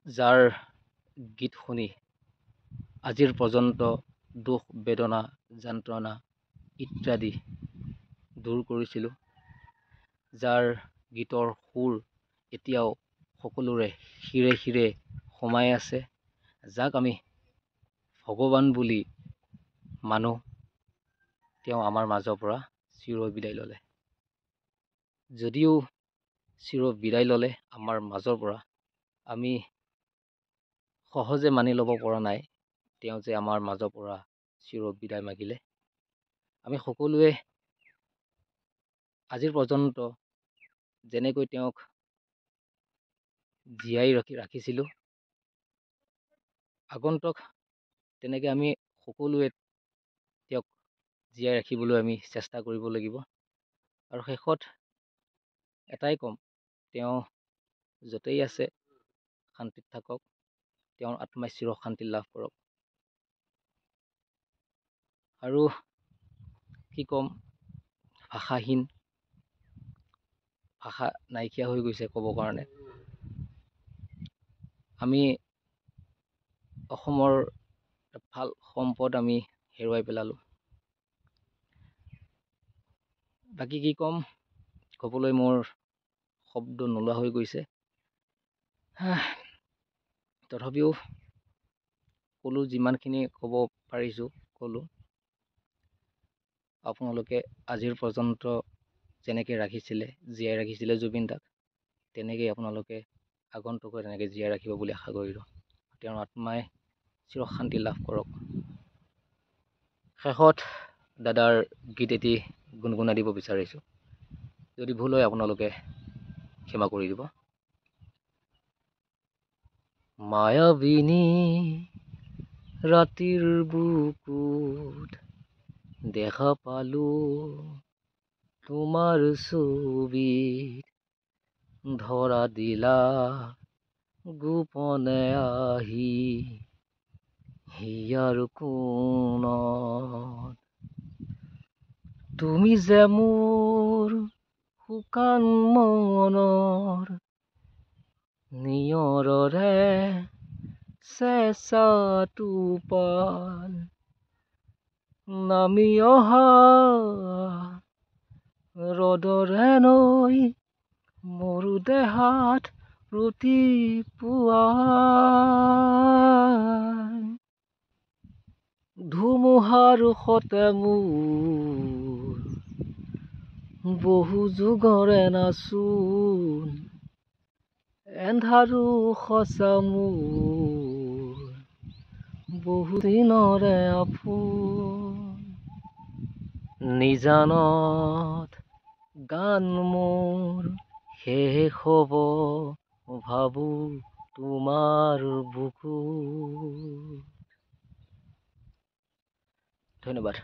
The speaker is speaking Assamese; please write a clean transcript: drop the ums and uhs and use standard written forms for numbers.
যাৰ গীত শুনি আজিৰ পৰ্যন্ত দুখ বেদনা যন্ত্ৰণা ইত্যাদি দূৰ কৰিছিলোঁ, যাৰ গীতৰ সুৰ এতিয়াও সকলোৰে শিৰে শিৰে সোমাই আছে, যাক আমি ভগৱান বুলি মানো, তেওঁ আমাৰ মাজৰ পৰা চিৰ বিদায় ল'লে। যদিও চিৰ বিদায় ল'লে আমাৰ মাজৰ পৰা, আমি সহজে মানি ল'ব পৰা নাই তেওঁ যে আমাৰ মাজৰ পৰা চিৰ বিদায় মাগিলে। আমি সকলোৱে আজিৰ পৰ্যন্ত যেনেকৈ তেওঁক জীয়াই ৰাখিছিলোঁ, আগন্তুক তেনেকৈ আমি সকলোৱে তেওঁক জীয়াই ৰাখিবলৈ আমি চেষ্টা কৰিব লাগিব। আৰু শেষত এটাই ক'ম, তেওঁ য'তেই আছে শান্তিত থাকক, তেওঁৰ আত্মাই চিৰ শান্তি লাভ কৰক। আৰু কি ক'ম, ভাষাহীন, ভাষা নাইকিয়া হৈ গৈছে ক'ব কাৰণে। আমি অসমৰ ভাল সম্পদ আমি হেৰুৱাই পেলালোঁ। বাকী কি ক'ম, ক'বলৈ মোৰ শব্দ নোলোৱা হৈ গৈছে। তথাপিও ক'লো, যিমানখিনি ক'ব পাৰিছোঁ ক'লো। আপোনালোকে আজিৰ পৰ্যন্ত যেনেকৈ ৰাখিছিলে, জীয়াই ৰাখিছিলে জুবিন দাক, তেনেকেই আপোনালোকে আগন্তুকো তেনেকৈ জীয়াই ৰাখিব বুলি আশা কৰিলোঁ। তেওঁৰ আত্মাই চিৰ শান্তি লাভ কৰক। শেষত দাদাৰ গীত এটি গুণগুণাই দিব বিচাৰিছোঁ। যদি ভুল হয় আপোনালোকে ক্ষমা কৰি দিব। মায়াবিনী ৰাতিৰ বুকুত দেখা পালো তোমাৰ ছবিত, ধৰা দিলা গোপনে আহি হিয়াৰ কোণত। তুমি যে মোৰ শুকান মনৰ নিয়ৰৰে চেঁচা টোপাল, নামি অহা ৰ'দৰে নৈ মোৰ দেহাত ৰাতিপুৱাই। ধুমুহাৰ সতে মোৰ বহু যুগৰে নাচোন, এন্ধাৰো সঁচা মোৰ বহু দিনৰে আপোন। নিজানত গান মোৰ শেষ হ'ব ভাবো তোমাৰ বুকুত। ধন্যবাদ।